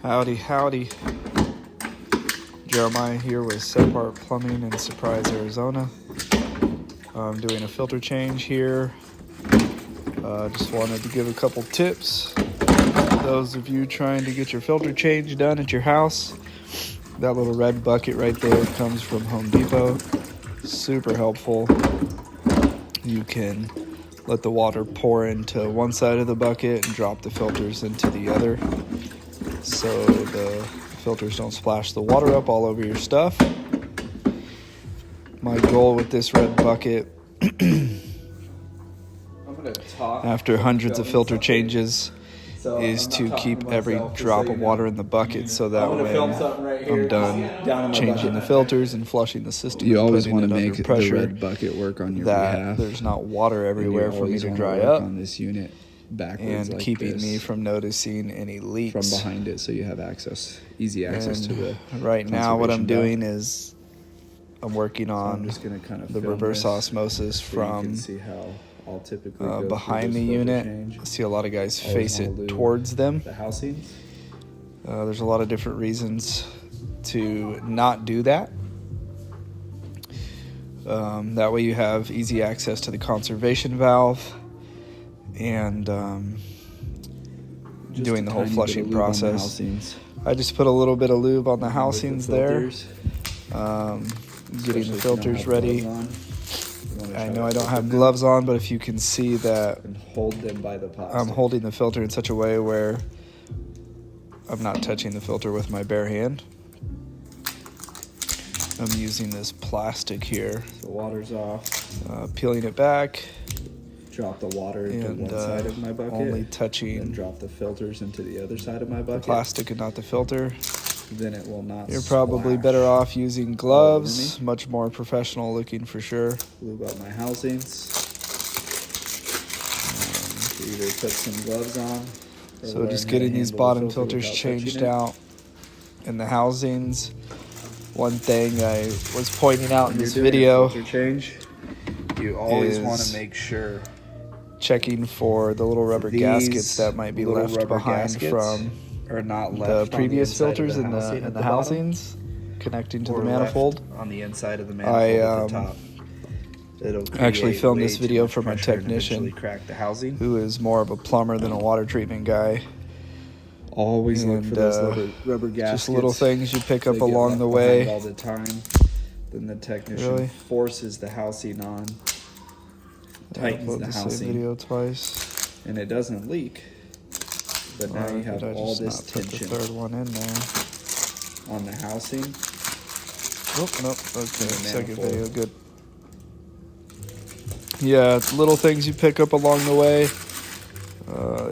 Howdy, howdy. Jeremiah here with Separt Plumbing in Surprise, Arizona. I'm doing a filter change here. Just wanted to give a couple tips. Those of you trying to get your filter change done at your house, that little red bucket right there comes from Home Depot. Super helpful. You can let the water pour into one side of the bucket and drop the filters into the other, so the filters don't splash the water up all over your stuff. My goal with this red bucket, after hundreds of filter changes, is to keep every drop of water in the bucket, so that when I'm done changing the filters and flushing the system, you always want to make the red bucket work on your behalf. There's not water everywhere for me to dry up on this unit backwards, and like keeping this, me from noticing any leaks from behind it, so you have easy access to the right now what I'm doing is I'm working on I'm just gonna kind of the reverse osmosis so from you can see how I'll typically behind the unit. I see a lot of guys face it towards them. The housings. There's a lot of different reasons to not do that. That way you have easy access to the conservation valve and doing the whole flushing process. I just put a little bit of lube on the housings there, getting the filters ready. I know I don't have gloves on, but if you can see that hold them by the plastic. I'm holding the filter in such a way where I'm not touching the filter with my bare hand. I'm using this plastic here. The water's off. Peeling it back. Drop the water into one side of my bucket. Only touching. And drop the filters into the other side of my bucket. The plastic and not the filter. Then it will not. You're probably better off using gloves. Much more professional looking for sure. Lube up my housings. Either put some gloves on. So just getting these bottom filters changed out in the housings. One thing I was pointing out in this video, filter change, you always want to make sure checking for the little rubber gaskets that might be left behind from the previous filters in the housings connecting to the manifold. On the inside of the manifold at the top. I actually filmed this video for my technician, who is more of a plumber than a water treatment guy. Always look for those rubber gaskets. Just little things you pick up along the way. All the time. Then the technician forces the housing on, tightens the housing, video twice, and it doesn't leak. But now you have all this tension. Put the third one in there on the housing. Nope. Okay, second video, good. Yeah, it's little things you pick up along the way.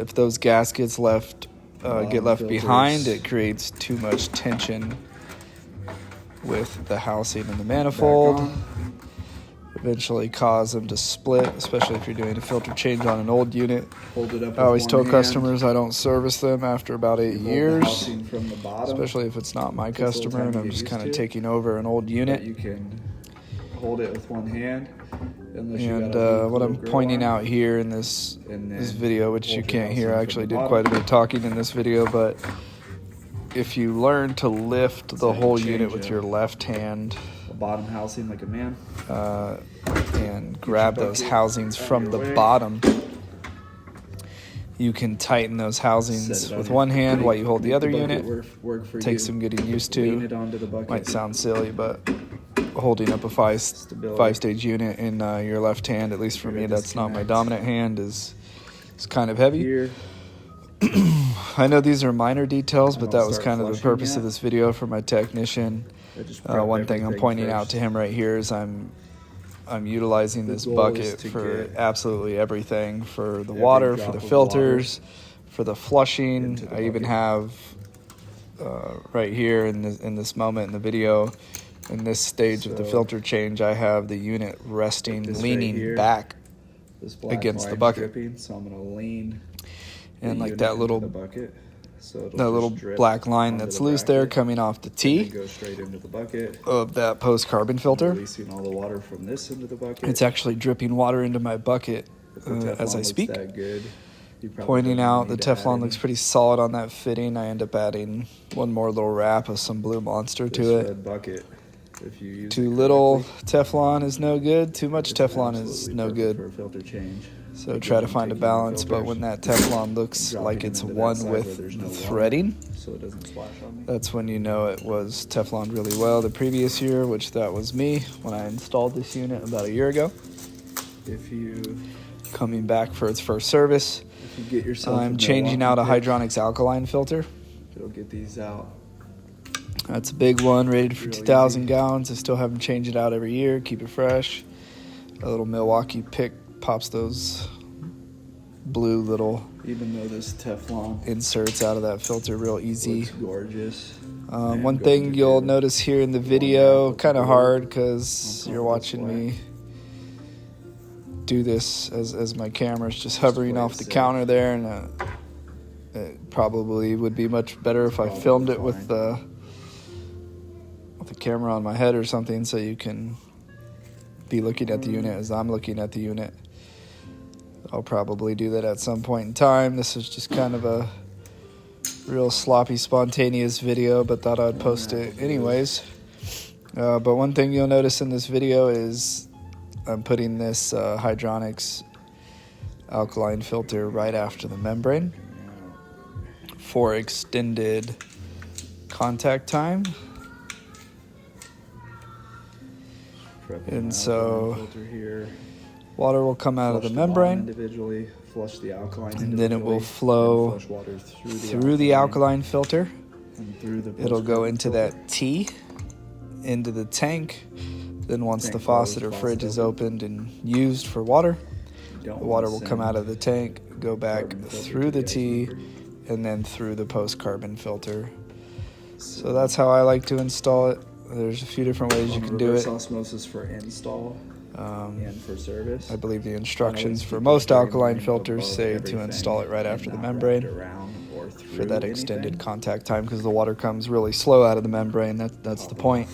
If those gaskets get left behind, it creates too much tension with the housing and the manifold. Eventually cause them to split, especially if you're doing a filter change on an old unit. Hold it up. I always tell customers I don't service them after about 8 years, from the bottom, especially if it's not my customer and I'm just kind of taking over an old unit. You can hold it with one hand. And what I'm pointing out here in this video, which you can't hear, I actually did quite a bit of talking in this video, but if you learn to lift the whole unit with your left hand, bottom housing like a man, and grab those housings from the bottom, you can tighten those housings with one hand while you hold the other unit. Takes some getting used to. Might sound silly, but holding up a five-stage unit in your left hand, at least for me, that's not my dominant hand, is kind of heavy. I know these are minor details, but that was kind of the purpose of this video for my technician. One thing I'm pointing out to him right here is I'm utilizing this bucket for absolutely everything, for the water, for the filters, for the flushing. I even have right here in this moment in the video, in this stage of the filter change, I have the unit resting, leaning back against the bucket. So I'm going to lean and like that little black line that's loose there coming off the T of that post-carbon filter. Releasing all the water from this into the bucket. It's actually dripping water into my bucket as I speak. pointing out the Teflon looks pretty solid on that fitting. I end up adding one more little wrap of some Blue Monster to it. Red bucket, if you use Too little Teflon is no good. Too much Teflon is no good. For a filter change. So try to find a balance, but when that Teflon looks like it's one with the threading, so it doesn't splash on me, that's when you know it was Teflon really well the previous year, which that was me when I installed this unit about a year ago. If you coming back for its first service, if you get yourself I'm changing out a Hydronics alkaline filter. It'll get these out. That's a big one, rated for 2,000 gallons. I still have them change it out every year, keep it fresh. A little Milwaukee pick pops those blue little, even though this Teflon inserts out of that filter real easy. Looks gorgeous. One thing you'll notice here in the video, kind of hard because you're watching me do this as my camera's just hovering off the counter there, and it probably would be much better if I filmed it with the camera on my head or something, so you can be looking at the unit as I'm looking at the unit. I'll probably do that at some point in time. This is just kind of a real sloppy, spontaneous video, but thought I'd post it anyways. But one thing you'll notice in this video is I'm putting this Hydronics alkaline filter right after the membrane for extended contact time. And so water will come out of the membrane, individually, flush the alkaline, and then it will flow through the alkaline filter. It'll go into that T, into the tank. Then once the faucet or fridge is opened and used for water, the water will come out of the tank, go back through the T, and then through the post-carbon filter. So that's how I like to install it. There's a few different ways you can do it. Osmosis for install and for service. I believe the instructions for most alkaline filters say to install it right after the membrane for that extended contact time, because the water comes really slow out of the membrane. That's the point.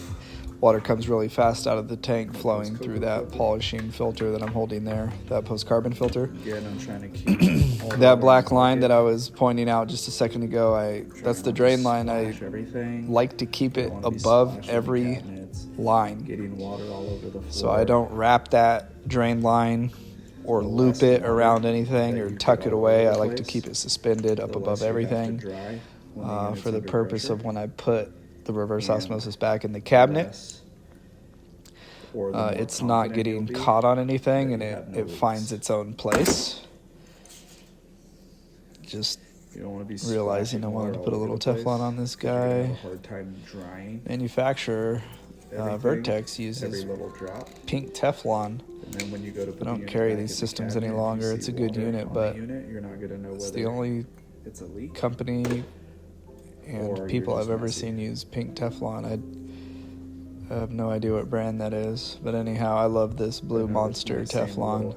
Water comes really fast out of the tank flowing through that polishing filter that I'm holding there, that post-carbon filter. Again, I'm trying to keep that black line that I was pointing out just a second ago, that's the drain line. I like to keep it above every line, getting water all over the floor. So I don't wrap that drain line or loop it around anything or tuck it away. I like to keep it suspended up above everything for the purpose of when I put the reverse osmosis back in the cabinet, it's not getting caught on anything, and it finds its own place. Just realizing I wanted to put a little Teflon on this guy. Manufacturer Vertex uses pink Teflon. I don't carry these systems any longer. It's a good unit, but it's the only company and people I've ever seen use pink Teflon. I have no idea what brand that is, but anyhow, I love this Blue Monster Teflon.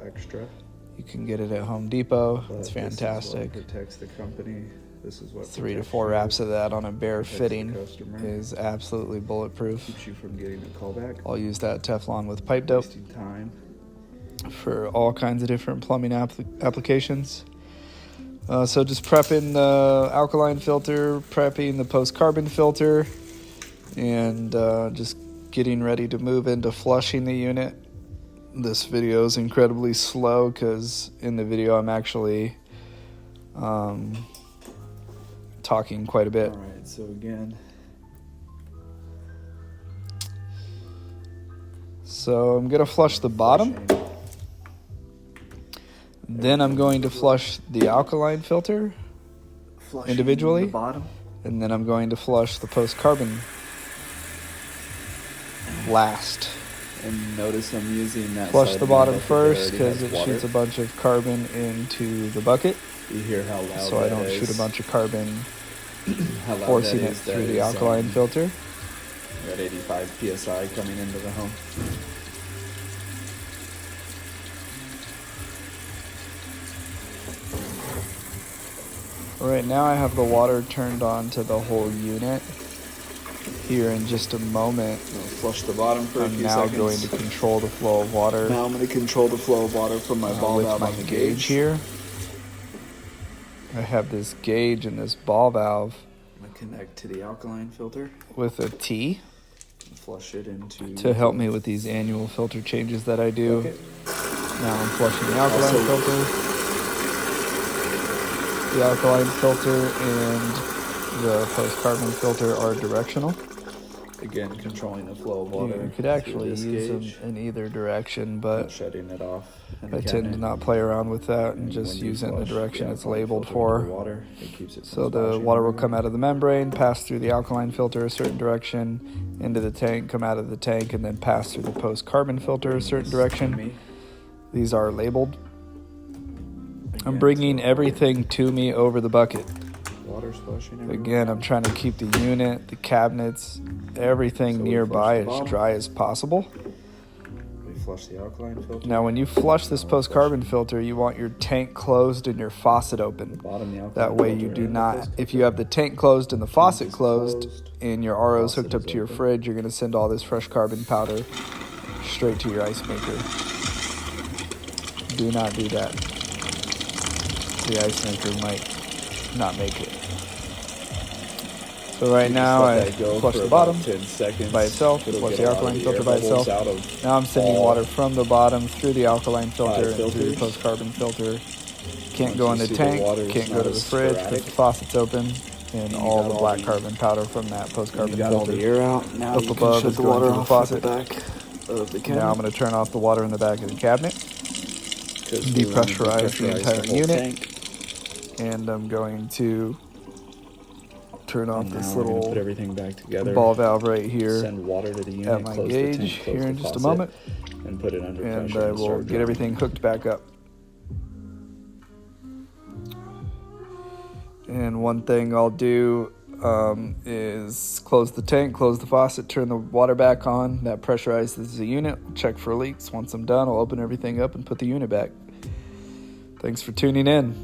You can get it at Home Depot. It's fantastic. 3 to 4 wraps of that on a bare fitting is absolutely bulletproof. I'll use that Teflon with pipe dope for all kinds of different plumbing applications. So just prepping the alkaline filter, prepping the post-carbon filter, and just getting ready to move into flushing the unit. This video is incredibly slow because in the video I'm actually talking quite a bit. Alright, so again. So I'm going to flush the bottom. Then I'm going to flush the alkaline filter individually, and then I'm going to flush the post-carbon last. And notice I'm using that. Flush the bottom first because it shoots a bunch of carbon into the bucket. You hear how loud so I don't shoot a bunch of carbon forcing it through the alkaline filter. At 85 psi coming into the home. Right now I have the water turned on to the whole unit. Here in just a moment, flush the bottom for a few seconds. I'm now going to control the flow of water. Now I'm going to control the flow of water from my ball valve on the gauge here. I have this gauge and this ball valve. I'm going to connect to the alkaline filter with a T and flush it into to help me with these annual filter changes that I do. Okay. Now I'm flushing the alkaline filter. The alkaline filter and the post-carbon filter are directional. Again, controlling the flow of water. You could actually use them in either direction, but not shutting it off. I tend to not play around with that and just use it in the direction it's labeled for. Water, it keeps it so the water will come out of the membrane, pass through the alkaline filter a certain direction, into the tank, come out of the tank, and then pass through the post-carbon filter a certain direction. These are labeled. I'm bringing everything to me over the bucket. Water splashing Again, I'm trying to keep the unit, the cabinets, everything nearby as dry as possible. We flush the alkaline filter. Now, when you flush this post-carbon filter, you want your tank closed and your faucet open. That way you do not, if you have the tank closed and the faucet closed and your RO is hooked up to your fridge, you're going to send all this fresh carbon powder straight to your ice maker. Do not do that. The ice maker might not make it. So right now I flush the bottom by itself, flush the alkaline filter by itself. Now I'm sending water from the bottom through the alkaline filter and through the post-carbon filter. Can't go in the tank, can't go to the fridge because the faucet's open, and all the black carbon powder from that post-carbon filter now up above is going through the faucet. Now I'm going to turn off the water in the back of the cabinet, depressurize the entire unit, and I'm going to turn off this little put everything back together. Ball valve right here. Send water to the unit, at my gauge here in just a moment, and put it under and pressure. I will get everything hooked back up. And one thing I'll do is close the tank, close the faucet, turn the water back on. That pressurizes the unit. We'll check for leaks. Once I'm done, I'll open everything up and put the unit back. Thanks for tuning in.